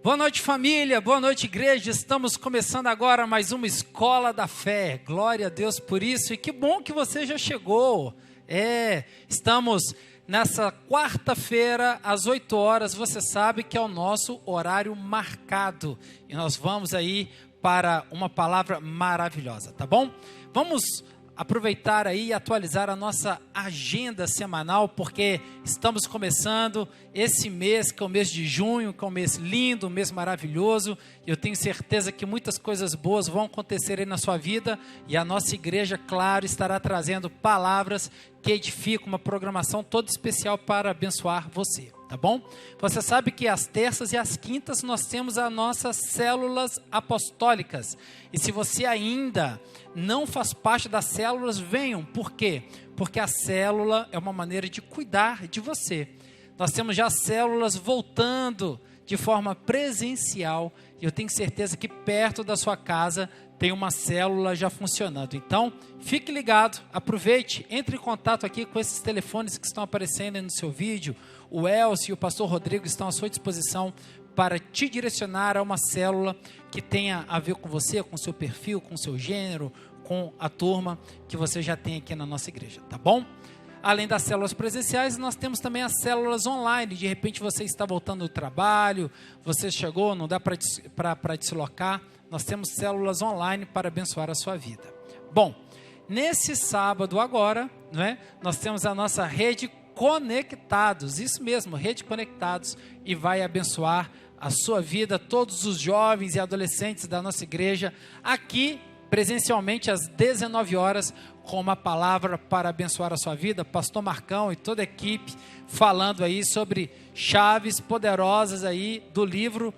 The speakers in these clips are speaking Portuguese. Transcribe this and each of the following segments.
Boa noite, família, boa noite, igreja. Estamos começando agora mais uma Escola da Fé. Glória a Deus por isso, e que bom que você já chegou. Estamos nessa quarta-feira, às 8 horas, você sabe que é o nosso horário marcado. E nós vamos aí para uma palavra maravilhosa, tá bom? Vamos aproveitar aí e atualizar a nossa agenda semanal, porque estamos começando esse mês, que é o mês de junho, que é um mês lindo, um mês maravilhoso, e eu tenho certeza que muitas coisas boas vão acontecer aí na sua vida, e a nossa igreja, claro, estará trazendo palavras que edificam, uma programação toda especial para abençoar você, tá bom? Você sabe que às terças e às quintas nós temos as nossas células apostólicas, e se você ainda não faz parte das células, venham. Por quê? Porque a célula é uma maneira de cuidar de você. Nós temos já células voltando de forma presencial, e eu tenho certeza que perto da sua casa tem uma célula já funcionando. Então, fique ligado, aproveite, entre em contato aqui com esses telefones que estão aparecendo aí no seu vídeo. O Elcio e o pastor Rodrigo estão à sua disposição para te direcionar a uma célula que tenha a ver com você, com o seu perfil, com o seu gênero, com a turma que você já tem aqui na nossa igreja, tá bom? Além das células presenciais, nós temos também as células online. De repente você está voltando do trabalho, você chegou, não dá para deslocar. Nós temos células online para abençoar a sua vida. Bom, nesse sábado agora, nós temos a nossa rede Conectados, isso mesmo, rede Conectados, e vai abençoar a sua vida, todos os jovens e adolescentes da nossa igreja, aqui presencialmente às 19 horas, com uma palavra para abençoar a sua vida. Pastor Marcão e toda a equipe falando aí sobre chaves poderosas aí do livro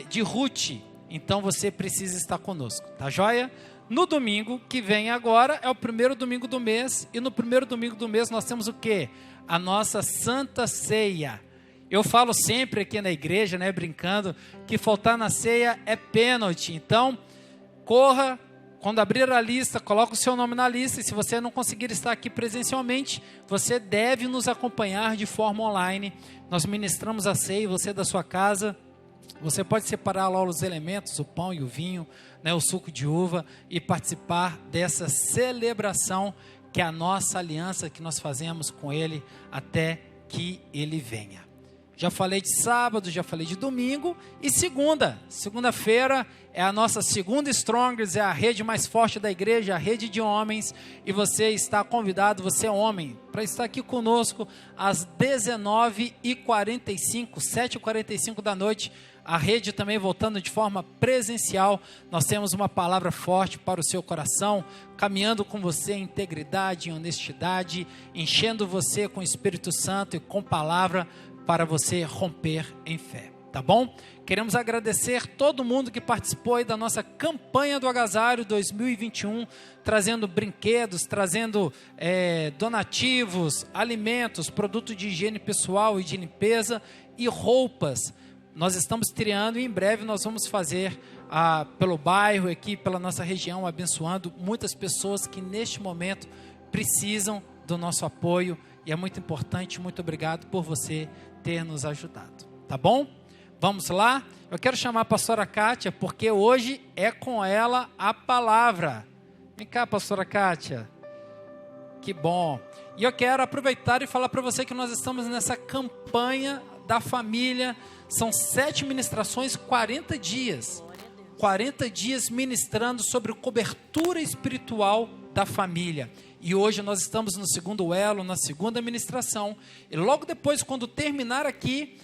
de Ruth. Então você precisa estar conosco, tá joia? No domingo que vem agora, é o primeiro domingo do mês, e no primeiro domingo do mês nós temos o quê? A nossa Santa Ceia. Eu falo sempre aqui na igreja, brincando, que faltar na ceia é pênalti. Então, corra, quando abrir a lista, coloque o seu nome na lista, e se você não conseguir estar aqui presencialmente, você deve nos acompanhar de forma online. Nós ministramos a ceia, você da sua casa, você pode separar lá os elementos, o pão e o vinho, o suco de uva, e participar dessa celebração, que é a nossa aliança que nós fazemos com Ele até que Ele venha. Já falei de sábado, já falei de domingo, e segunda-feira é a nossa segunda Strongers, é a rede mais forte da igreja, a rede de homens, e você está convidado, você é homem, para estar aqui conosco às 19h45, 7h45 da noite, a rede também voltando de forma presencial. Nós temos uma palavra forte para o seu coração, caminhando com você em integridade, em honestidade, enchendo você com o Espírito Santo e com palavra, para você romper em fé, tá bom? Queremos agradecer todo mundo que participou aí da nossa campanha do Agasalho 2021, trazendo brinquedos, trazendo donativos, alimentos, produto de higiene pessoal e de limpeza e roupas. Nós estamos triando, e em breve nós vamos fazer pelo bairro aqui, pela nossa região, abençoando muitas pessoas que neste momento precisam do nosso apoio, e é muito importante. Muito obrigado por você ter nos ajudado, tá bom? Vamos lá? Eu quero chamar a pastora Kátia, porque hoje é com ela a palavra. Vem cá, pastora Kátia. Que bom. E eu quero aproveitar e falar para você que nós estamos nessa campanha da família. São 7 ministrações, 40 dias. 40 dias ministrando sobre cobertura espiritual da família. E hoje nós estamos no segundo elo, na segunda ministração. E logo depois, quando terminar aqui,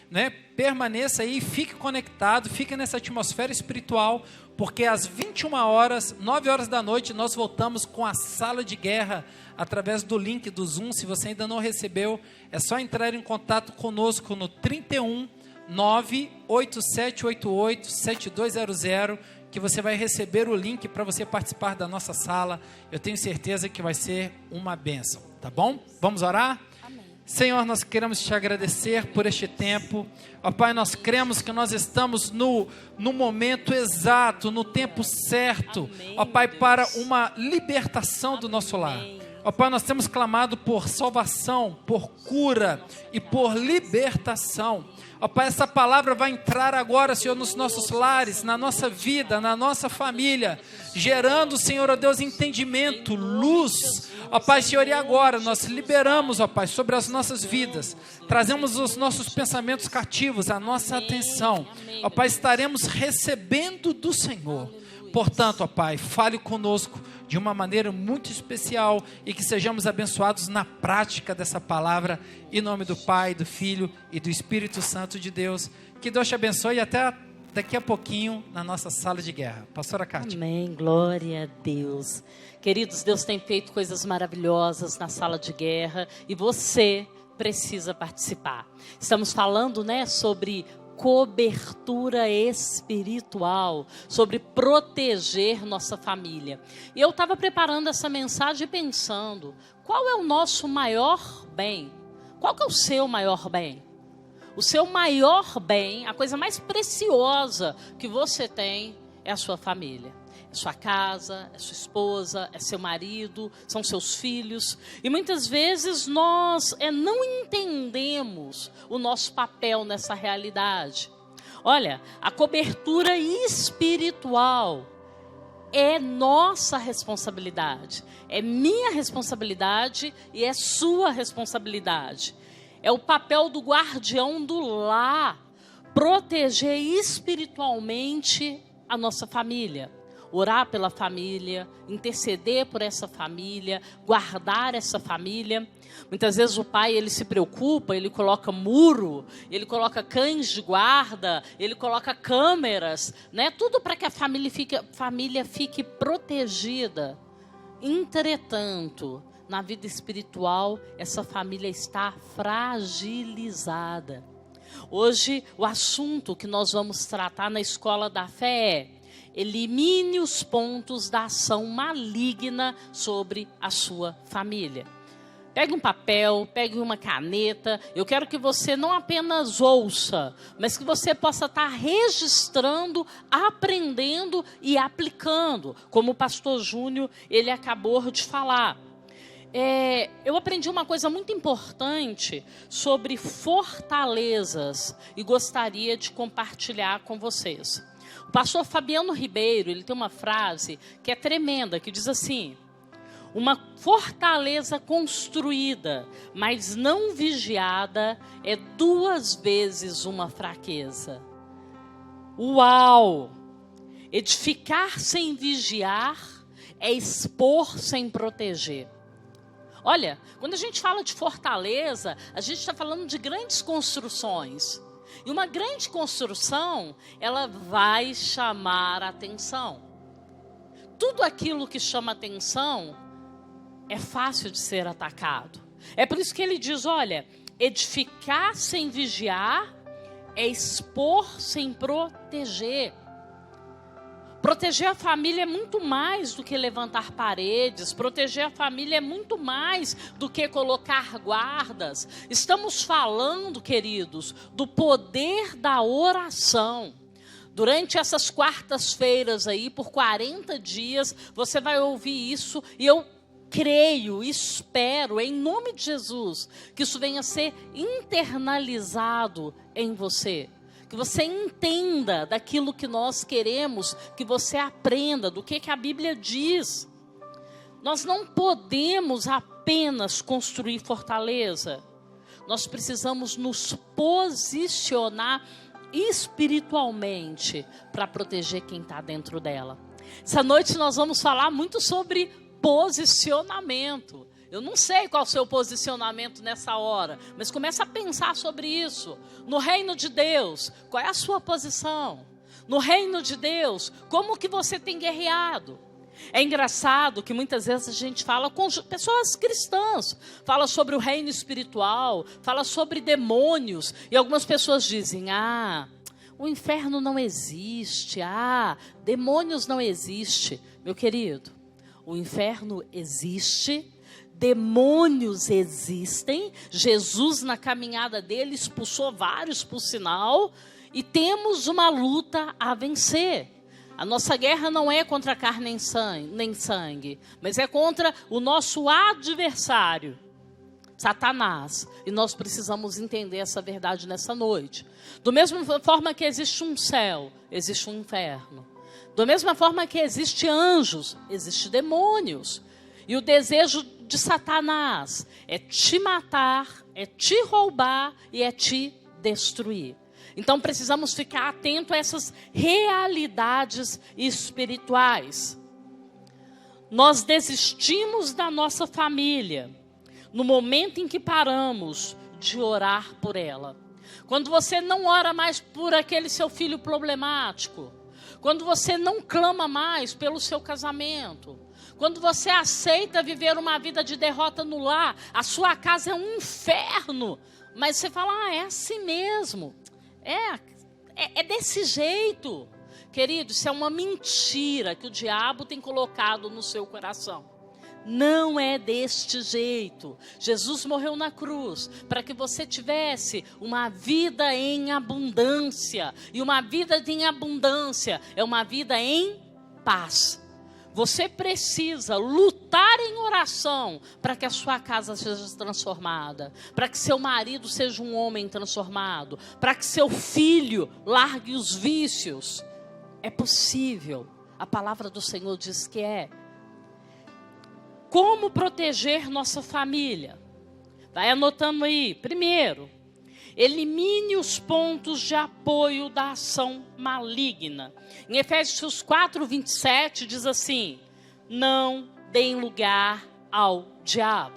permaneça aí, fique conectado, fique nessa atmosfera espiritual, porque às 21 horas, 9 horas da noite, nós voltamos com a sala de guerra, através do link do Zoom. Se você ainda não recebeu, é só entrar em contato conosco no 31 98788 7200, que você vai receber o link para você participar da nossa sala. Eu tenho certeza que vai ser uma bênção, tá bom? Vamos orar? Amém. Senhor, nós queremos te agradecer por este tempo. Ó Pai, nós cremos que nós estamos no momento exato, no tempo certo. Amém, Ó Pai, Deus. para uma libertação do nosso lar. Amém. Ó Pai, nós temos clamado por salvação, por cura e por libertação. Ó Pai, essa palavra vai entrar agora, Senhor, nos nossos lares, na nossa vida, na nossa família, gerando, Senhor, ó Deus, entendimento, luz. Ó Pai, Senhor, e agora nós liberamos, ó Pai, sobre as nossas vidas, trazemos os nossos pensamentos cativos, a nossa atenção. Ó Pai, estaremos recebendo do Senhor. Portanto, ó Pai, fale conosco de uma maneira muito especial e que sejamos abençoados na prática dessa palavra, em nome do Pai, do Filho e do Espírito Santo de Deus. Que Deus te abençoe e até daqui a pouquinho na nossa sala de guerra. Pastora Cátia. Amém, glória a Deus. Queridos, Deus tem feito coisas maravilhosas na sala de guerra e você precisa participar. Estamos falando, sobre cobertura espiritual, sobre proteger nossa família. E eu estava preparando essa mensagem pensando, qual é o nosso maior bem? Qual que é o seu maior bem? O seu maior bem, a coisa mais preciosa que você tem é a sua família. É sua casa, é sua esposa, é seu marido, são seus filhos. E muitas vezes nós não entendemos o nosso papel nessa realidade. Olha, a cobertura espiritual é nossa responsabilidade. É minha responsabilidade e é sua responsabilidade. É o papel do guardião do lar, proteger espiritualmente a nossa família. Orar pela família, interceder por essa família, guardar essa família. Muitas vezes o pai, ele se preocupa, ele coloca muro, ele coloca cães de guarda, ele coloca câmeras, tudo para que a família fique protegida. Entretanto, na vida espiritual, essa família está fragilizada. Hoje, o assunto que nós vamos tratar na Escola da Fé é: elimine os pontos da ação maligna sobre a sua família. Pegue um papel, pegue uma caneta. Eu quero que você não apenas ouça, mas que você possa estar registrando, aprendendo e aplicando, como o pastor Júnior, ele acabou de falar. Eu aprendi uma coisa muito importante sobre fortalezas e gostaria de compartilhar com vocês. O pastor Fabiano Ribeiro, ele tem uma frase que é tremenda, que diz assim: uma fortaleza construída, mas não vigiada, é 2 vezes uma fraqueza. Uau! Edificar sem vigiar é expor sem proteger. Olha, quando a gente fala de fortaleza, a gente está falando de grandes construções. E uma grande construção, ela vai chamar a atenção. Tudo aquilo que chama atenção é fácil de ser atacado. É por isso que ele diz, olha, edificar sem vigiar é expor sem proteger. Proteger a família é muito mais do que levantar paredes. Proteger a família é muito mais do que colocar guardas. Estamos falando, queridos, do poder da oração. Durante essas quartas-feiras aí, por 40 dias, você vai ouvir isso e eu creio, espero, em nome de Jesus, que isso venha a ser internalizado em você. Que você entenda daquilo que nós queremos, que você aprenda do que a Bíblia diz. Nós não podemos apenas construir fortaleza. Nós precisamos nos posicionar espiritualmente para proteger quem está dentro dela. Essa noite nós vamos falar muito sobre posicionamento. Eu não sei qual é o seu posicionamento nessa hora, mas comece a pensar sobre isso. No reino de Deus, qual é a sua posição? No reino de Deus, como que você tem guerreado? É engraçado que muitas vezes a gente fala com pessoas cristãs, fala sobre o reino espiritual, fala sobre demônios, e algumas pessoas dizem, o inferno não existe, demônios não existe. Meu querido, o inferno existe, demônios existem, Jesus na caminhada dele expulsou vários por sinal, e temos uma luta a vencer. A nossa guerra não é contra a carne nem sangue, mas é contra o nosso adversário, Satanás. E nós precisamos entender essa verdade nessa noite. Da mesma forma que existe um céu, existe um inferno. Da mesma forma que existe anjos, existe demônios. E o desejo de Satanás é te matar, é te roubar e é te destruir. Então precisamos ficar atento a essas realidades espirituais. Nós desistimos da nossa família no momento em que paramos de orar por ela. Quando você não ora mais por aquele seu filho problemático, quando você não clama mais pelo seu casamento, quando você aceita viver uma vida de derrota no lar, a sua casa é um inferno, mas você fala, é assim mesmo. É desse jeito. Querido, isso é uma mentira que o diabo tem colocado no seu coração. Não é deste jeito. Jesus morreu na cruz para que você tivesse uma vida em abundância. E uma vida em abundância é uma vida em paz. Você precisa lutar em oração para que a sua casa seja transformada, para que seu marido seja um homem transformado, para que seu filho largue os vícios. É possível. A palavra do Senhor diz que é. Como proteger nossa família? Vai anotando aí. Primeiro, elimine os pontos de apoio da ação maligna. Em Efésios 4:27 diz assim: não deem lugar ao diabo.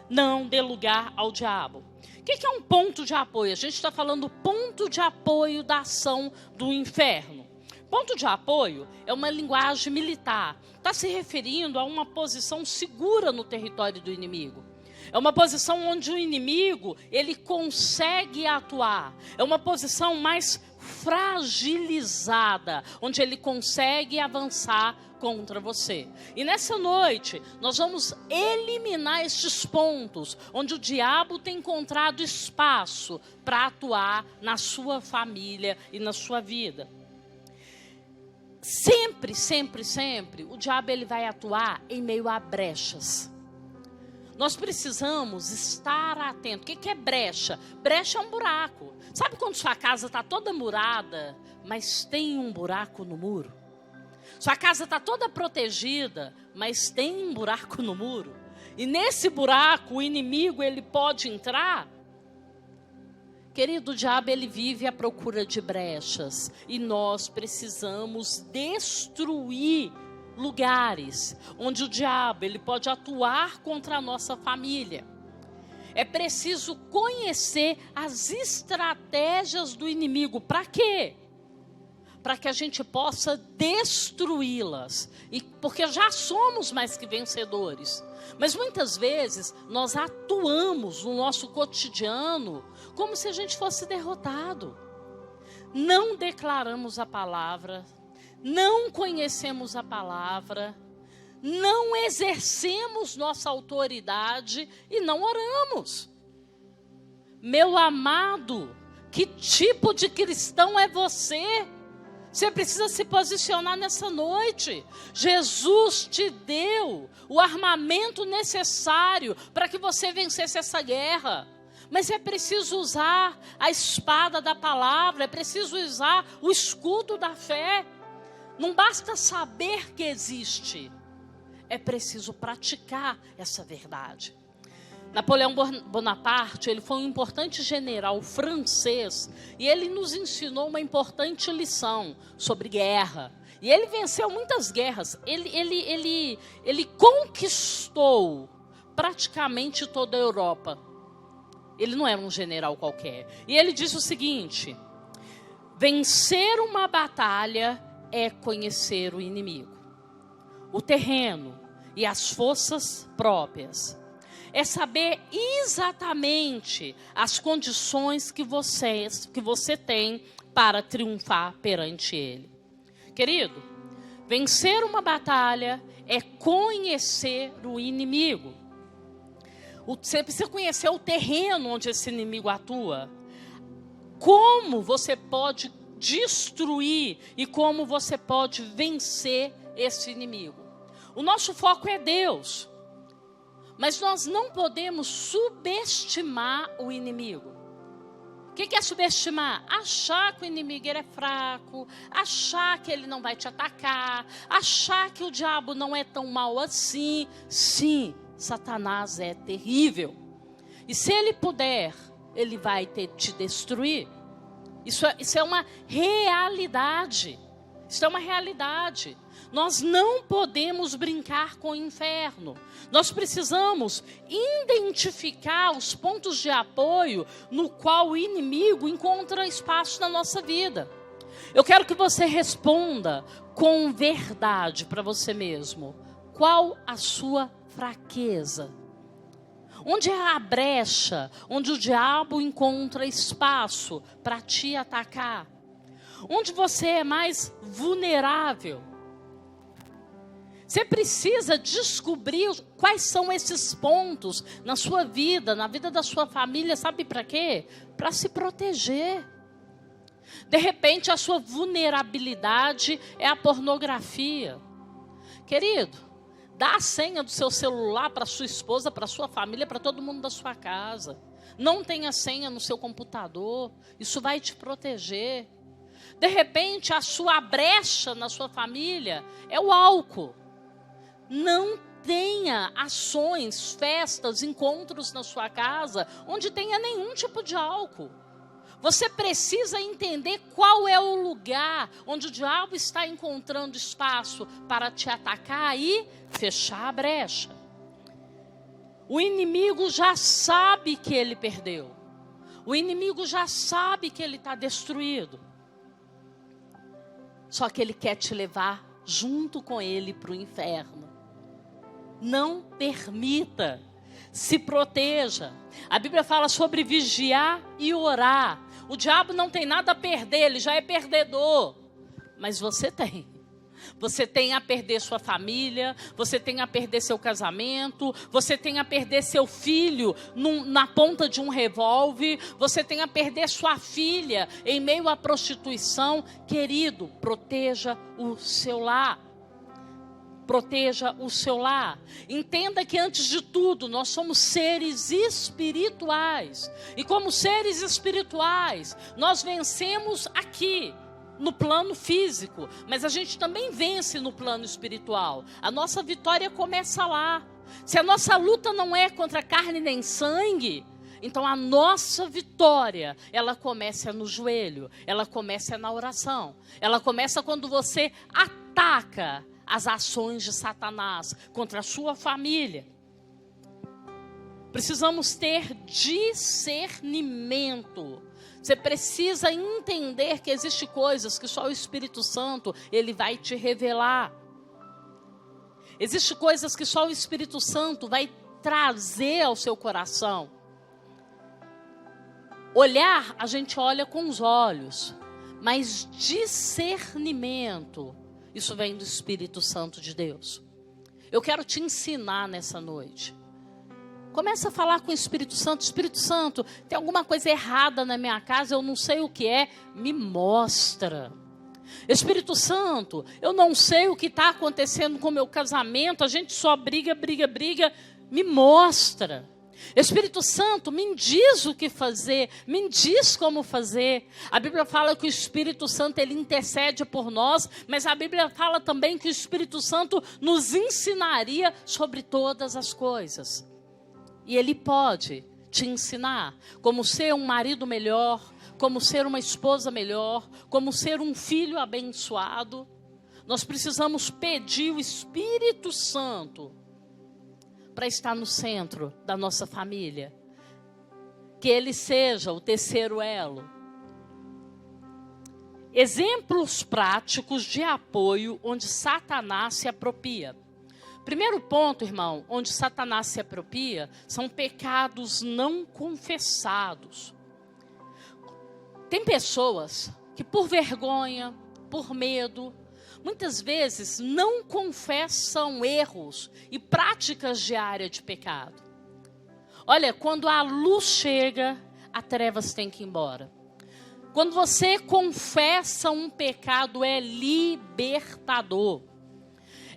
Não dê lugar ao diabo. O que é um ponto de apoio? A gente está falando ponto de apoio da ação do inferno. Ponto de apoio é uma linguagem militar. Está se referindo a uma posição segura no território do inimigo. É uma posição onde o inimigo, ele consegue atuar. É uma posição mais fragilizada, onde ele consegue avançar contra você. E nessa noite, nós vamos eliminar estes pontos, onde o diabo tem encontrado espaço para atuar na sua família e na sua vida. Sempre, sempre, sempre, o diabo ele vai atuar em meio a brechas. Nós precisamos estar atentos. O que é brecha? Brecha é um buraco. Sabe quando sua casa está toda murada, mas tem um buraco no muro? Sua casa está toda protegida, mas tem um buraco no muro. E nesse buraco, o inimigo ele pode entrar. Querido, o diabo ele vive à procura de brechas. E nós precisamos destruir lugares onde o diabo ele pode atuar contra a nossa família. É preciso conhecer as estratégias do inimigo. Para quê? Para que a gente possa destruí-las. E porque já somos mais que vencedores. Mas muitas vezes nós atuamos no nosso cotidiano como se a gente fosse derrotado. Não declaramos a palavra, não conhecemos a palavra, não exercemos nossa autoridade e não oramos. Meu amado, que tipo de cristão é você? Você precisa se posicionar nessa noite. Jesus te deu o armamento necessário para que você vencesse essa guerra. Mas é preciso usar a espada da palavra, é preciso usar o escudo da fé. Não basta saber que existe, é preciso praticar essa verdade. Napoleão Bonaparte, ele foi um importante general francês e ele nos ensinou uma importante lição sobre guerra. E ele venceu muitas guerras, ele conquistou praticamente toda a Europa. Ele não era um general qualquer. E ele disse o seguinte: vencer uma batalha é conhecer o inimigo, o terreno e as forças próprias. É saber exatamente as condições que você tem para triunfar perante ele. Querido, vencer uma batalha é conhecer o inimigo. Você precisa conhecer o terreno onde esse inimigo atua. Como você pode destruir e como você pode vencer esse inimigo. O nosso foco é Deus, mas nós não podemos subestimar o inimigo. O que é subestimar? Achar que o inimigo ele é fraco, achar que ele não vai te atacar, achar que o diabo não é tão mau assim. Sim, Satanás é terrível. E se ele puder, ele vai te destruir. Isso é uma realidade. Isso é uma realidade. Nós não podemos brincar com o inferno. Nós precisamos identificar os pontos de apoio no qual o inimigo encontra espaço na nossa vida. Eu quero que você responda com verdade para você mesmo. Qual a sua fraqueza? Onde é a brecha, onde o diabo encontra espaço para te atacar? Onde você é mais vulnerável? Você precisa descobrir quais são esses pontos na sua vida, na vida da sua família, sabe para quê? Para se proteger. De repente, a sua vulnerabilidade é a pornografia. Querido, dá a senha do seu celular para sua esposa, para sua família, para todo mundo da sua casa. Não tenha senha no seu computador, isso vai te proteger. De repente, a sua brecha na sua família é o álcool. Não tenha ações, festas, encontros na sua casa onde tenha nenhum tipo de álcool. Você precisa entender qual é o lugar onde o diabo está encontrando espaço para te atacar e fechar a brecha. O inimigo já sabe que ele perdeu. O inimigo já sabe que ele está destruído. Só que ele quer te levar junto com ele para o inferno. Não permita, se proteja. A Bíblia fala sobre vigiar e orar. O diabo não tem nada a perder, ele já é perdedor. Mas você tem. Você tem a perder sua família, você tem a perder seu casamento, você tem a perder seu filho na ponta de um revólver, você tem a perder sua filha em meio à prostituição. Querido, proteja o seu lar. Proteja o seu lar. Entenda que antes de tudo nós somos seres espirituais. E como seres espirituais, nós vencemos aqui no plano físico, mas a gente também vence no plano espiritual. A nossa vitória começa lá. Se a nossa luta não é contra carne nem sangue, então a nossa vitória, ela começa no joelho, ela começa na oração, ela começa quando você ataca as ações de Satanás contra a sua família. Precisamos ter discernimento. Você precisa entender que existem coisas que só o Espírito Santo ele vai te revelar. Existem coisas que só o Espírito Santo vai trazer ao seu coração. Olhar, a gente olha com os olhos, mas discernimento, isso vem do Espírito Santo de Deus. Eu quero te ensinar nessa noite. Começa a falar com o Espírito Santo. Espírito Santo, tem alguma coisa errada na minha casa, eu não sei o que é, me mostra. Espírito Santo, eu não sei o que está acontecendo com o meu casamento, a gente só briga, me mostra. Espírito Santo, me diz o que fazer, me diz como fazer. A Bíblia fala que o Espírito Santo ele intercede por nós, mas a Bíblia fala também que o Espírito Santo nos ensinaria sobre todas as coisas. E ele pode te ensinar como ser um marido melhor, como ser uma esposa melhor, como ser um filho abençoado. Nós precisamos pedir o Espírito Santo para estar no centro da nossa família. Que ele seja o terceiro elo. Exemplos práticos de apoio onde Satanás se apropria. Primeiro ponto, irmão, onde Satanás se apropria, são pecados não confessados. Tem pessoas que por vergonha, por medo, muitas vezes não confessam erros e práticas diárias de pecado. Olha, quando a luz chega, a trevas tem que ir embora. Quando você confessa um pecado, é libertador.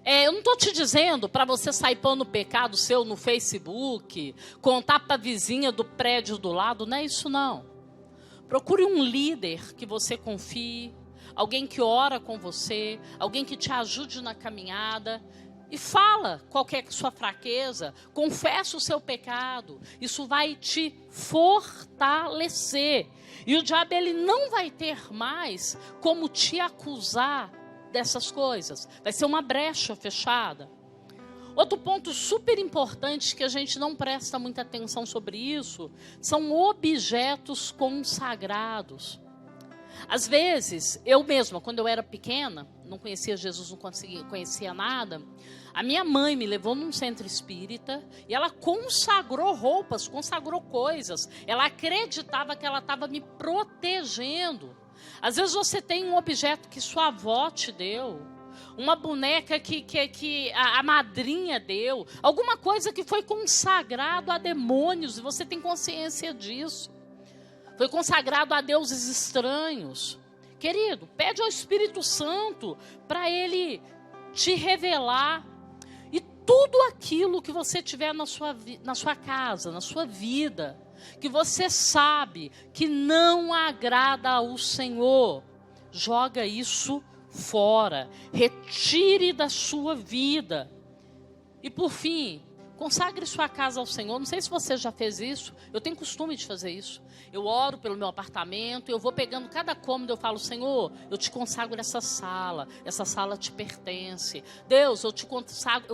Eu não estou te dizendo para você sair pondo pecado seu no Facebook, contar para a vizinha do prédio do lado, não é isso não. Procure um líder que você confie, alguém que ora com você, alguém que te ajude na caminhada. E fala qualquer sua fraqueza, confessa o seu pecado. Isso vai te fortalecer. E o diabo ele não vai ter mais como te acusar dessas coisas. Vai ser uma brecha fechada. Outro ponto super importante que a gente não presta muita atenção sobre isso, são objetos consagrados. Às vezes, eu mesma, quando eu era pequena, não conhecia Jesus, não conhecia nada, a minha mãe me levou num centro espírita e ela consagrou roupas, consagrou coisas. Ela acreditava que ela estava me protegendo. Às vezes você tem um objeto que sua avó te deu, uma boneca que a madrinha deu, alguma coisa que foi consagrado a demônios e você tem consciência disso. Foi consagrado a deuses estranhos. Querido, pede ao Espírito Santo para ele te revelar. E tudo aquilo que você tiver na sua casa, na sua vida, que você sabe que não agrada ao Senhor, joga isso fora. Retire da sua vida. E por fim, consagre sua casa ao Senhor. Não sei se você já fez isso. Eu tenho costume de fazer isso. Eu oro pelo meu apartamento, eu vou pegando cada cômodo, eu falo, Senhor, eu te consagro essa sala te pertence. Deus, eu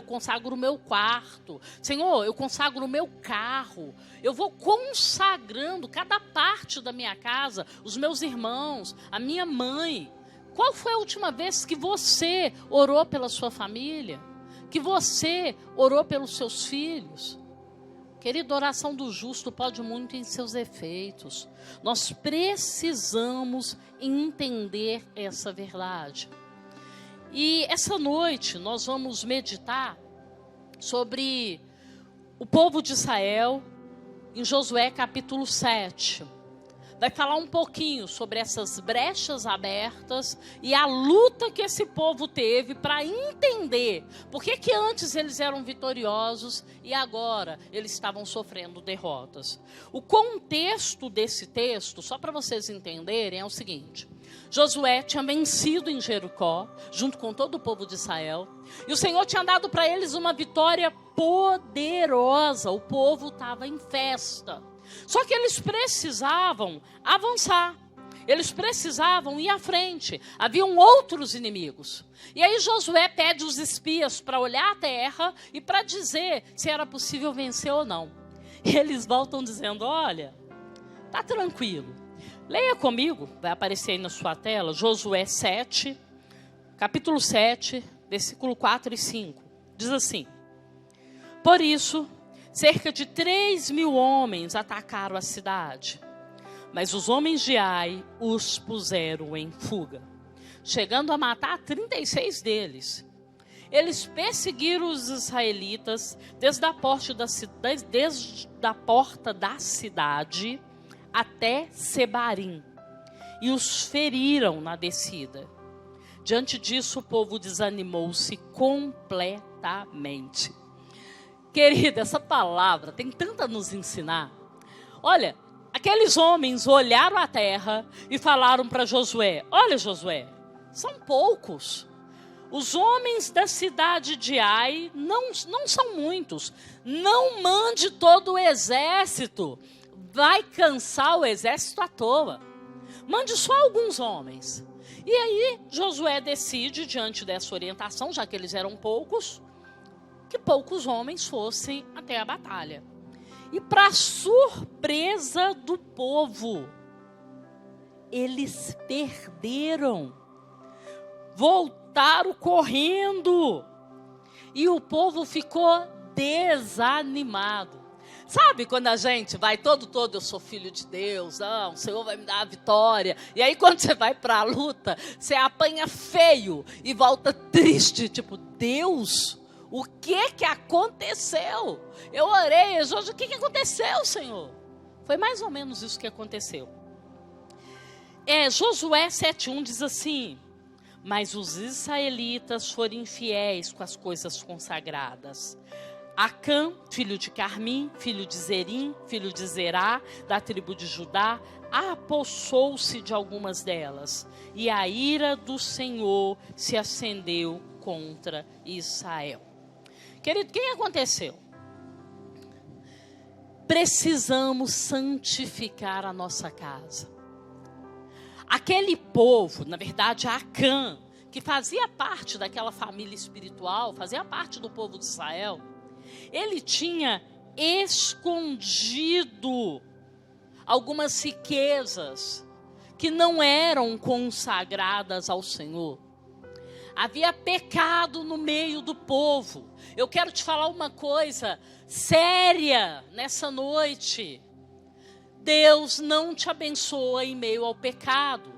consagro o meu quarto. Senhor, eu consagro o meu carro. Eu vou consagrando cada parte da minha casa, os meus irmãos, a minha mãe. Qual foi a última vez que você orou pela sua família? Que você orou pelos seus filhos? Querido, a oração do justo pode muito em seus efeitos. Nós precisamos entender essa verdade. E essa noite nós vamos meditar sobre o povo de Israel em Josué capítulo 7. Vai falar um pouquinho sobre essas brechas abertas e a luta que esse povo teve para entender por que antes eles eram vitoriosos e agora eles estavam sofrendo derrotas. O contexto desse texto, só para vocês entenderem, é o seguinte: Josué tinha vencido em Jericó, junto com todo o povo de Israel, e o Senhor tinha dado para eles uma vitória poderosa. O povo estava em festa. Só que eles precisavam avançar, eles precisavam ir à frente, haviam outros inimigos. E aí Josué pede os espias para olhar a terra e para dizer se era possível vencer ou não. E eles voltam dizendo, olha, tá tranquilo. Leia comigo, vai aparecer aí na sua tela, Josué 7, capítulo 7, versículo 4 e 5. Diz assim: por isso, cerca de 3.000 homens atacaram a cidade, mas os homens de Ai os puseram em fuga, chegando a matar 36 deles. Eles perseguiram os israelitas desde a porta da cidade até Sebarim e os feriram na descida. Diante disso, o povo desanimou-se completamente. Querida, essa palavra tem tanto a nos ensinar. Olha, aqueles homens olharam a terra e falaram para Josué: olha, Josué, são poucos. Os homens da cidade de Ai não são muitos. Não mande todo o exército. Vai cansar o exército à toa. Mande só alguns homens. E aí Josué decide, diante dessa orientação, já que eles eram poucos, que poucos homens fossem até a batalha. E para surpresa do povo, eles perderam. Voltaram correndo. E o povo ficou desanimado. Sabe quando a gente vai todo, eu sou filho de Deus, o Senhor vai me dar a vitória. E aí quando você vai para a luta, você apanha feio e volta triste, tipo, Deus, o que aconteceu? Eu orei, o que aconteceu, Senhor? Foi mais ou menos isso que aconteceu. Josué 7:1 diz assim: mas os israelitas foram infiéis com as coisas consagradas. Acã, filho de Carmim, filho de Zerim, filho de Zerá, da tribo de Judá, apossou-se de algumas delas, e a ira do Senhor se acendeu contra Israel. Querido, o que aconteceu? Precisamos santificar a nossa casa. Aquele povo, na verdade, Acã, que fazia parte daquela família espiritual, fazia parte do povo de Israel, ele tinha escondido algumas riquezas que não eram consagradas ao Senhor. Havia pecado no meio do povo. Eu quero te falar uma coisa séria nessa noite. Deus não te abençoa em meio ao pecado.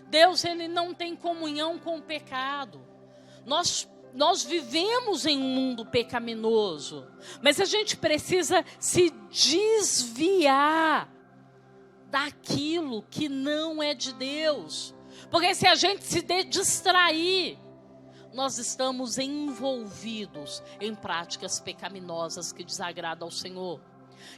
Deus, ele não tem comunhão com o pecado. Nós vivemos em um mundo pecaminoso, mas a gente precisa se desviar daquilo que não é de Deus. Porque se a gente se distrair, nós estamos envolvidos em práticas pecaminosas que desagradam ao Senhor.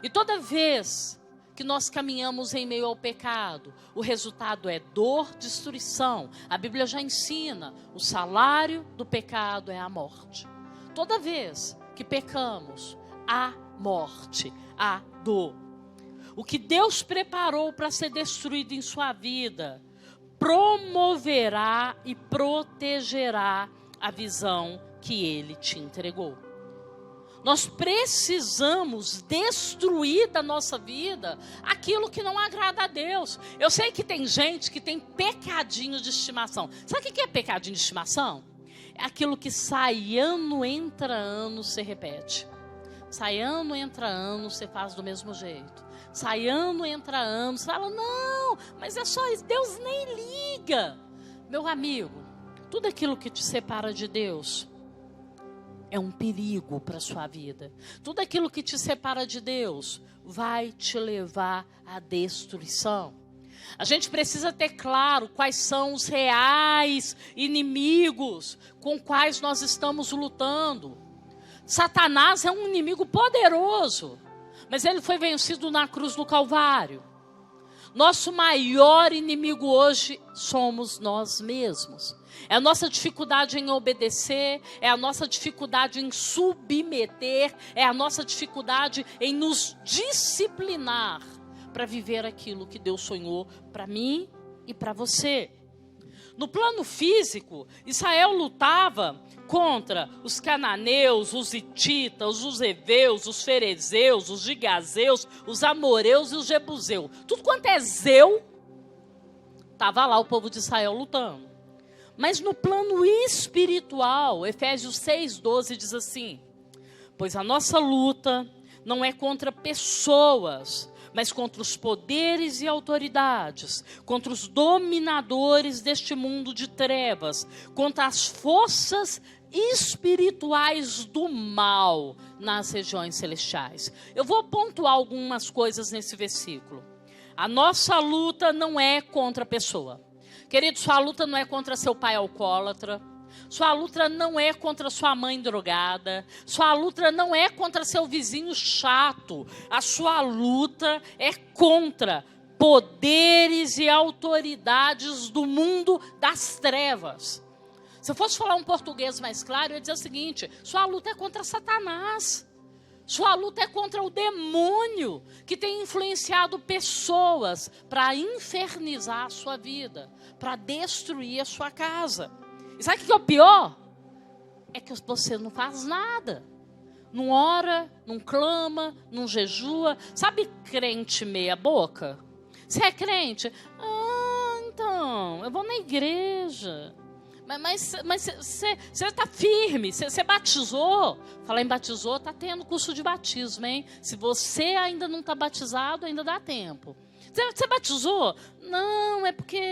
E toda vez que nós caminhamos em meio ao pecado, o resultado é dor, destruição. A Bíblia já ensina, o salário do pecado é a morte. Toda vez que pecamos, há morte, há dor. O que Deus preparou para ser destruído em sua vida, promoverá e protegerá a visão que Ele te entregou. Nós precisamos destruir da nossa vida aquilo que não agrada a Deus. Eu sei que tem gente que tem pecadinho de estimação. Sabe o que é pecadinho de estimação? É aquilo que sai ano, entra ano, se repete. Sai ano, entra ano, você faz do mesmo jeito. Sai ano, entra ano, você fala, não, mas é só isso, Deus nem liga. Meu amigo, tudo aquilo que te separa de Deus é um perigo para a sua vida. Tudo aquilo que te separa de Deus vai te levar à destruição. A gente precisa ter claro quais são os reais inimigos com quais nós estamos lutando. Satanás é um inimigo poderoso, mas ele foi vencido na cruz do Calvário. Nosso maior inimigo hoje somos nós mesmos. É a nossa dificuldade em obedecer, é a nossa dificuldade em submeter, é a nossa dificuldade em nos disciplinar para viver aquilo que Deus sonhou para mim e para você. No plano físico, Israel lutava contra os cananeus, os hititas, os heveus, os ferezeus, os gigazeus, os amoreus e os jebuseus. Tudo quanto é zeu, estava lá o povo de Israel lutando. Mas no plano espiritual, Efésios 6:12 diz assim: pois a nossa luta não é contra pessoas, mas contra os poderes e autoridades, contra os dominadores deste mundo de trevas, contra as forças espirituais do mal nas regiões celestiais. Eu vou pontuar algumas coisas nesse versículo. A nossa luta não é contra a pessoa. Querido, sua luta não é contra seu pai alcoólatra. Sua luta não é contra sua mãe drogada. Sua luta não é contra seu vizinho chato. A sua luta é contra poderes e autoridades do mundo das trevas. Se eu fosse falar um português mais claro, eu ia dizer o seguinte: sua luta é contra Satanás. Sua luta é contra o demônio que tem influenciado pessoas para infernizar a sua vida, para destruir a sua casa. E sabe o que é o pior? É que você não faz nada. Não ora, não clama, não jejua. Sabe crente meia boca? Você é crente? Então, eu vou na igreja. Mas você está firme, você batizou. Falar em batizou, está tendo curso de batismo, hein? Se você ainda não está batizado, ainda dá tempo. Você batizou? Não, é porque...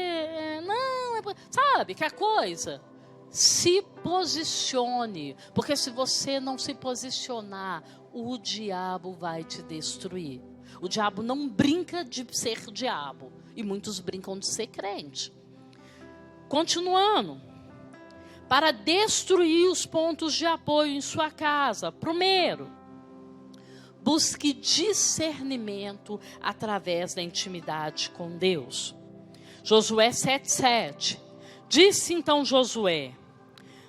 Sabe, que a coisa? Se posicione, porque se você não se posicionar, o diabo vai te destruir. O diabo não brinca de ser diabo. E muitos brincam de ser crente. Continuando. Para destruir os pontos de apoio em sua casa. Primeiro, busque discernimento através da intimidade com Deus. Josué 7:7. Disse então Josué: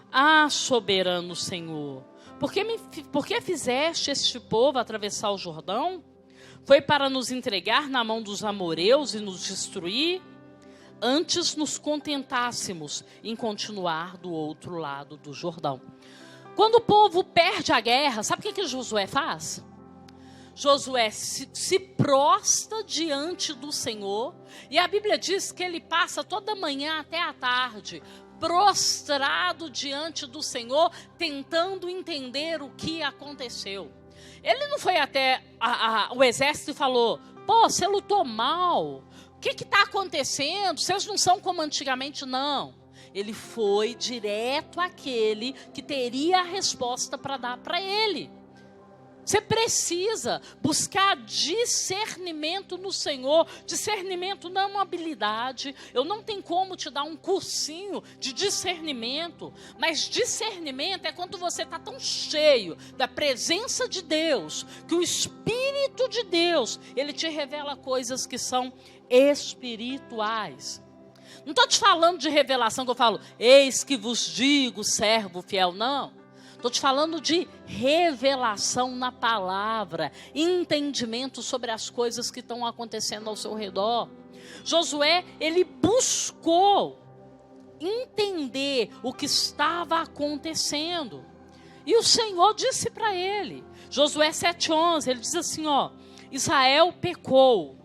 Ah, soberano Senhor, por que fizeste este povo atravessar o Jordão? Foi para nos entregar na mão dos amoreus e nos destruir? Antes nos contentássemos em continuar do outro lado do Jordão. Quando o povo perde a guerra, sabe o que Josué faz? Josué se prostra diante do Senhor, e a Bíblia diz que ele passa toda manhã até a tarde, prostrado diante do Senhor, tentando entender o que aconteceu. Ele não foi até o exército e falou: pô, você lutou mal, o que está acontecendo? Vocês não são como antigamente, não. Ele foi direto àquele que teria a resposta para dar para ele. Você precisa buscar discernimento no Senhor. Discernimento não é uma habilidade. Eu não tenho como te dar um cursinho de discernimento. Mas discernimento é quando você está tão cheio da presença de Deus, que o Espírito de Deus, ele te revela coisas que são espirituais. Não estou te falando de revelação que eu falo, eis que vos digo, servo fiel, não. Estou te falando de revelação na palavra, entendimento sobre as coisas que estão acontecendo ao seu redor. Josué, ele buscou entender o que estava acontecendo. E o Senhor disse para ele, Josué 7:11, ele diz assim, ó: Israel pecou,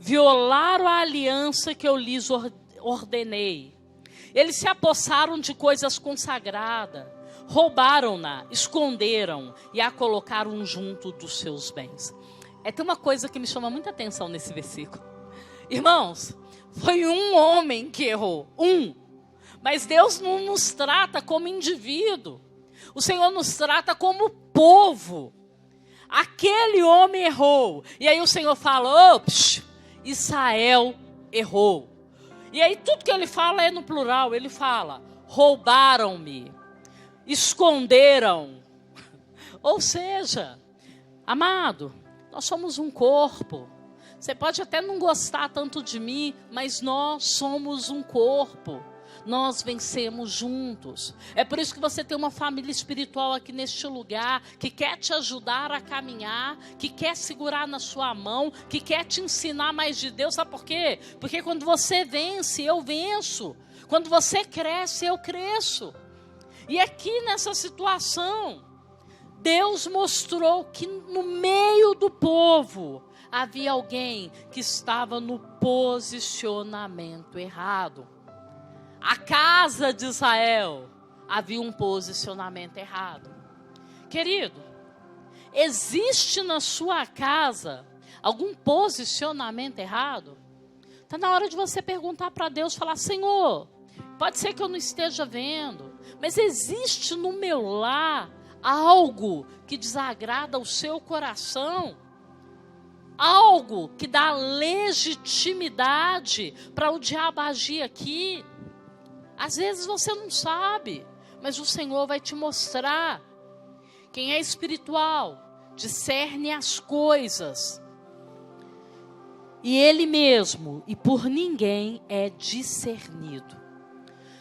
violaram a aliança que eu lhes ordenei. Eles se apossaram de coisas consagradas, roubaram-na, esconderam e a colocaram junto dos seus bens. Tem uma coisa que me chama muita atenção nesse versículo. Irmãos, foi um homem que errou, mas Deus não nos trata como indivíduo. O Senhor nos trata como povo. Aquele homem errou. E aí o Senhor fala, Israel errou. E aí tudo que ele fala é no plural. Ele fala, roubaram-me, esconderam. Ou seja, amado, nós somos um corpo. Você pode até não gostar tanto de mim, mas nós somos um corpo. Nós vencemos juntos. É por isso que você tem uma família espiritual aqui neste lugar, que quer te ajudar a caminhar, que quer segurar na sua mão, que quer te ensinar mais de Deus. Sabe por quê? Porque quando você vence, eu venço. Quando você cresce, eu cresço. E aqui nessa situação, Deus mostrou que no meio do povo havia alguém que estava no posicionamento errado. A casa de Israel havia um posicionamento errado. Querido, existe na sua casa algum posicionamento errado? Está na hora de você perguntar para Deus, falar, Senhor, pode ser que eu não esteja vendo, mas existe no meu lar algo que desagrada o seu coração? Algo que dá legitimidade para o diabo agir aqui? Às vezes você não sabe, mas o Senhor vai te mostrar. Quem é espiritual discerne as coisas. E Ele mesmo e por ninguém é discernido.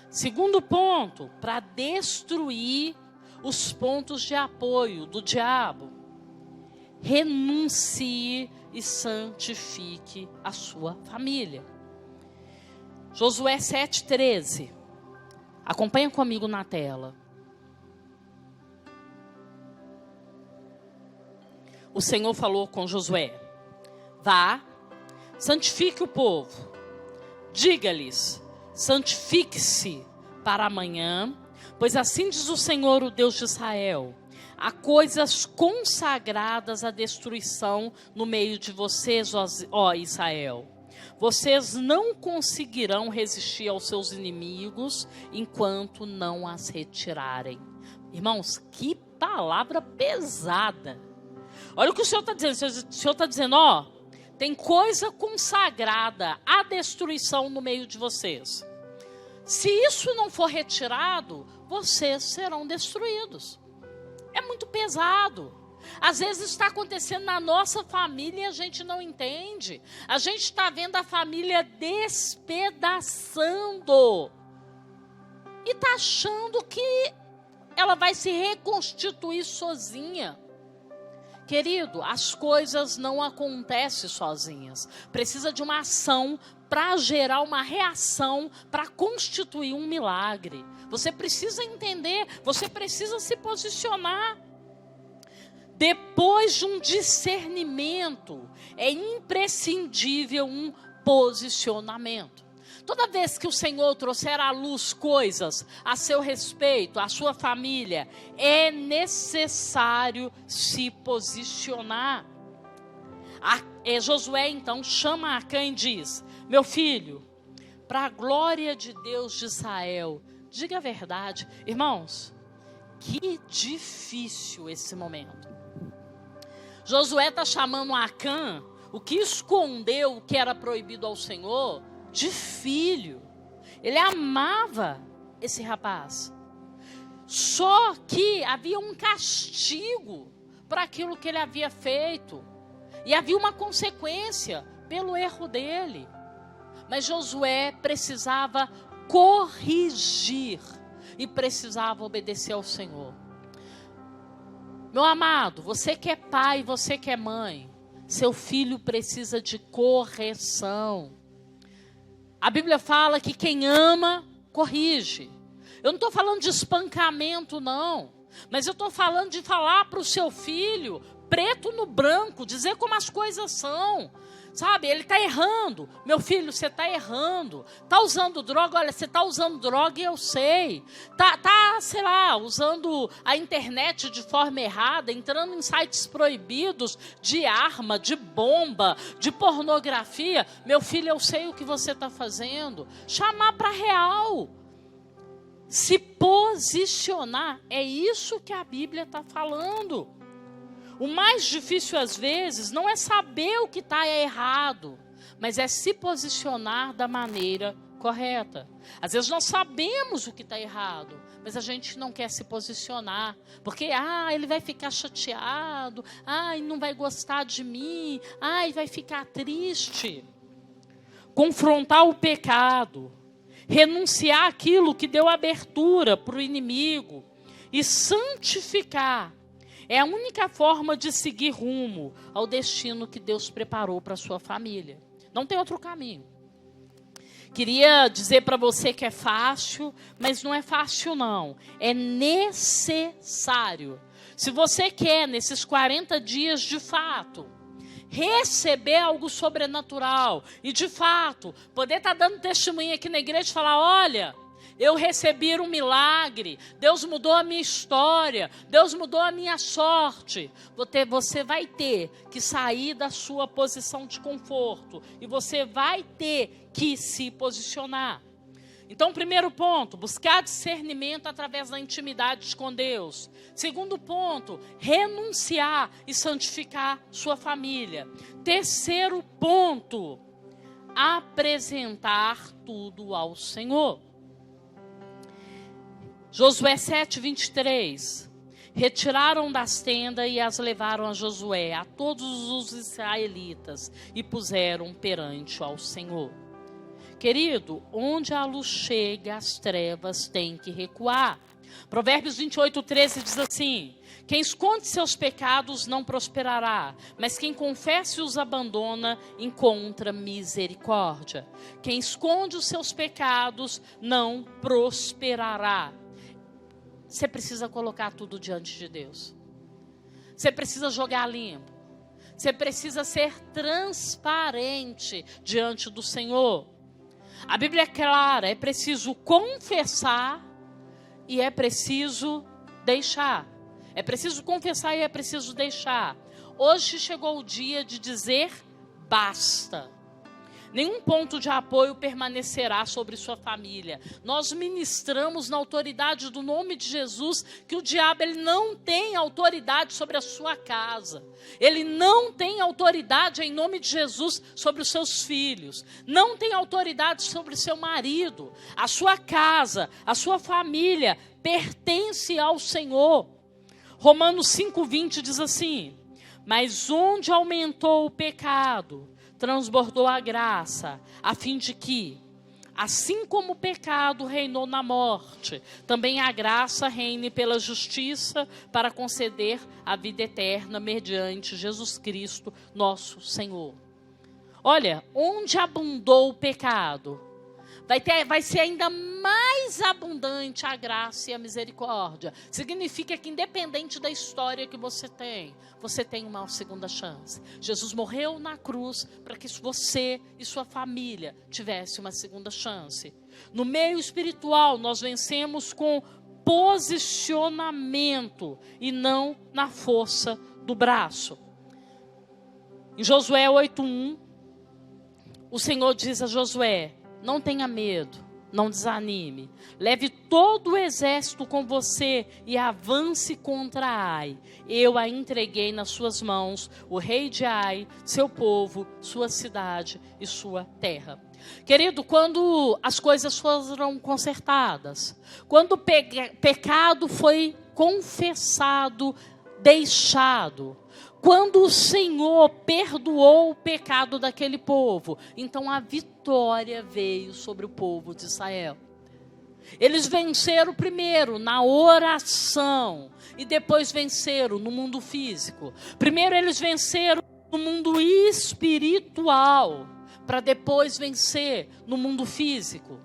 Segundo ponto, para destruir os pontos de apoio do diabo, renuncie e santifique a sua família. Josué 7:13. Acompanha comigo na tela. O Senhor falou com Josué: vá, santifique o povo. Diga-lhes, santifique-se para amanhã, pois assim diz o Senhor, o Deus de Israel: há coisas consagradas à destruição no meio de vocês, ó Israel. Vocês não conseguirão resistir aos seus inimigos enquanto não as retirarem. Irmãos, que palavra pesada. Olha o que o Senhor está dizendo. O Senhor está dizendo, ó, tem coisa consagrada à destruição no meio de vocês. Se isso não for retirado, vocês serão destruídos. É muito pesado. Às vezes está acontecendo na nossa família e a gente não entende. A gente está vendo a família despedaçando. E está achando que ela vai se reconstituir sozinha. Querido, as coisas não acontecem sozinhas. Precisa de uma ação para gerar uma reação, para constituir um milagre. Você precisa entender, você precisa se posicionar. Depois de um discernimento, é imprescindível um posicionamento. Toda vez que o Senhor trouxer à luz coisas a seu respeito, a sua família, é necessário se posicionar. Josué então chama Acã e diz: meu filho, para a glória de Deus de Israel, diga a verdade. Irmãos, que difícil esse momento. Josué está chamando Acã, o que escondeu o que era proibido ao Senhor, de filho. Ele amava esse rapaz. Só que havia um castigo para aquilo que ele havia feito. E havia uma consequência pelo erro dele. Mas Josué precisava corrigir e precisava obedecer ao Senhor. Meu amado, você que é pai, você que é mãe, seu filho precisa de correção. A Bíblia fala que quem ama, corrige. Eu não estou falando de espancamento, não. Mas eu estou falando de falar para o seu filho, preto no branco, dizer como as coisas são. Sabe, ele está errando. Meu filho, você está errando. Está usando droga, olha, você está usando droga e eu sei. Sei lá, usando a internet de forma errada, entrando em sites proibidos de arma, de bomba, de pornografia. Meu filho, eu sei o que você está fazendo. Chamar para real. Se posicionar. É isso que a Bíblia está falando. O mais difícil, às vezes, não é saber o que está errado, mas é se posicionar da maneira correta. Às vezes nós sabemos o que está errado, mas a gente não quer se posicionar, porque ele vai ficar chateado, não vai gostar de mim, vai ficar triste. Confrontar o pecado, renunciar aquilo que deu abertura para o inimigo e santificar. É a única forma de seguir rumo ao destino que Deus preparou para a sua família. Não tem outro caminho. Queria dizer para você que é fácil, mas não é fácil não. É necessário. Se você quer, nesses 40 dias de fato, receber algo sobrenatural e de fato, poder estar dando testemunho aqui na igreja e falar, olha, eu recebi um milagre, Deus mudou a minha história, Deus mudou a minha sorte. Você vai ter que sair da sua posição de conforto e você vai ter que se posicionar. Então, primeiro ponto, buscar discernimento através da intimidade com Deus. Segundo ponto, renunciar e santificar sua família. Terceiro ponto, apresentar tudo ao Senhor. Josué 7:23, retiraram das tendas e as levaram a Josué, a todos os israelitas, e puseram perante ao Senhor. Querido, onde a luz chega, as trevas têm que recuar. Provérbios 28:13 diz assim, quem esconde seus pecados não prosperará, mas quem confessa e os abandona, encontra misericórdia. Quem esconde os seus pecados não prosperará. Você precisa colocar tudo diante de Deus. Você precisa jogar limpo. Você precisa ser transparente diante do Senhor. A Bíblia é clara, é preciso confessar e é preciso deixar. É preciso confessar e é preciso deixar. Hoje chegou o dia de dizer basta. Nenhum ponto de apoio permanecerá sobre sua família. Nós ministramos na autoridade do nome de Jesus que o diabo ele não tem autoridade sobre a sua casa. Ele não tem autoridade em nome de Jesus sobre os seus filhos. Não tem autoridade sobre seu marido. A sua casa, a sua família pertence ao Senhor. Romanos 5:20 diz assim: mas onde aumentou o pecado, transbordou a graça, a fim de que, assim como o pecado reinou na morte, também a graça reine pela justiça para conceder a vida eterna mediante Jesus Cristo, nosso Senhor. Olha, onde abundou o pecado, vai ser ainda mais abundante a graça e a misericórdia. Significa que independente da história que você tem uma segunda chance. Jesus morreu na cruz para que você e sua família tivessem uma segunda chance. No meio espiritual, nós vencemos com posicionamento e não na força do braço. Em Josué 8:1, o Senhor diz a Josué: não tenha medo, não desanime. Leve todo o exército com você e avance contra Ai. Eu a entreguei nas suas mãos, o rei de Ai, seu povo, sua cidade e sua terra. Querido, quando as coisas foram consertadas, quando o pecado foi confessado, deixado, quando o Senhor perdoou o pecado daquele povo, então a vitória veio sobre o povo de Israel. Eles venceram primeiro na oração e depois venceram no mundo físico. Primeiro eles venceram no mundo espiritual, para depois vencer no mundo físico.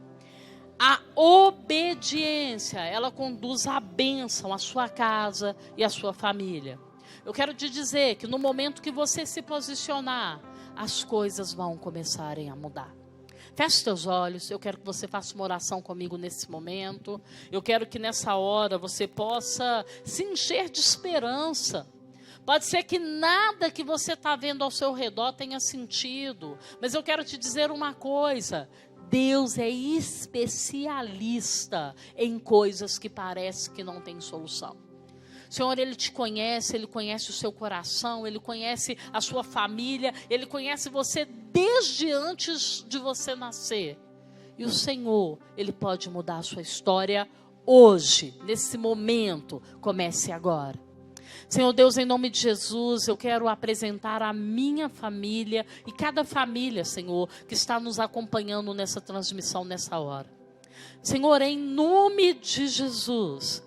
A obediência, ela conduz à bênção, à sua casa e à sua família. Eu quero te dizer que no momento que você se posicionar, as coisas vão começarem a mudar. Feche seus olhos, eu quero que você faça uma oração comigo nesse momento. Eu quero que nessa hora você possa se encher de esperança. Pode ser que nada que você está vendo ao seu redor tenha sentido, mas eu quero te dizer uma coisa: Deus é especialista em coisas que parece que não tem solução. Senhor, Ele te conhece, Ele conhece o seu coração, Ele conhece a sua família, Ele conhece você desde antes de você nascer. E o Senhor, Ele pode mudar a sua história hoje, nesse momento. Comece agora. Senhor Deus, em nome de Jesus, eu quero apresentar a minha família e cada família, Senhor, que está nos acompanhando nessa transmissão nessa hora. Senhor, em nome de Jesus,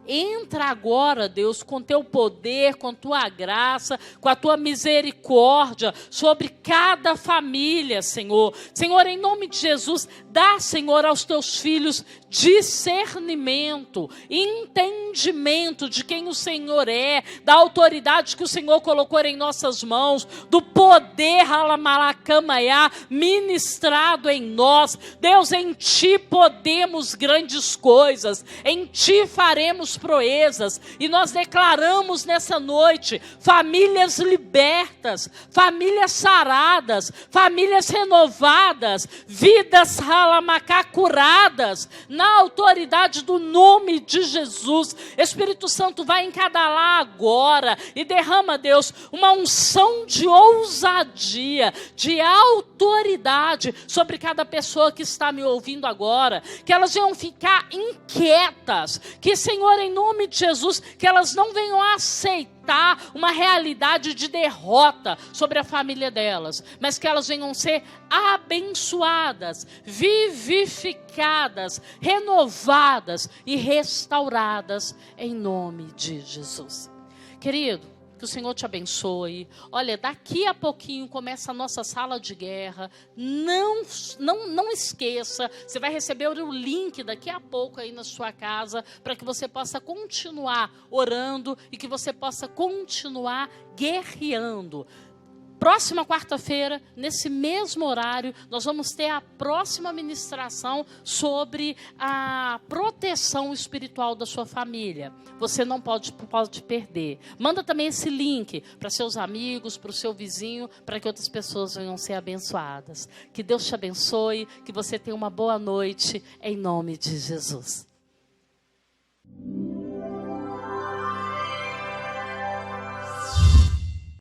entra agora, Deus, com teu poder, com tua graça, com a tua misericórdia sobre cada família, Senhor. Senhor, em nome de Jesus, dá, Senhor, aos teus filhos discernimento, entendimento de quem o Senhor é, da autoridade que o Senhor colocou em nossas mãos, do poder alamalacamaiá ministrado em nós. Deus, em ti podemos grandes coisas, em ti faremos proezas, e nós declaramos nessa noite famílias libertas, famílias saradas, famílias renovadas, vidas halamacá curadas, na autoridade do nome de Jesus. Espírito Santo, vai em cada lar agora e derrama, Deus, uma unção de ousadia, de autoridade sobre cada pessoa que está me ouvindo agora, que elas venham ficar inquietas, que, Senhor, em nome de Jesus, que elas não venham a aceitar uma realidade de derrota sobre a família delas, mas que elas venham ser abençoadas, vivificadas, renovadas e restauradas em nome de Jesus. Querido, que o Senhor te abençoe. Olha, daqui a pouquinho começa a nossa sala de guerra. Não esqueça, você vai receber o link daqui a pouco aí na sua casa, para que você possa continuar orando e que você possa continuar guerreando. próxima quarta-feira, nesse mesmo horário, nós vamos ter a próxima ministração sobre a proteção espiritual da sua família. Você não pode perder. Manda também esse link para seus amigos, para o seu vizinho, para que outras pessoas venham ser abençoadas. Que Deus te abençoe, que você tenha uma boa noite, em nome de Jesus.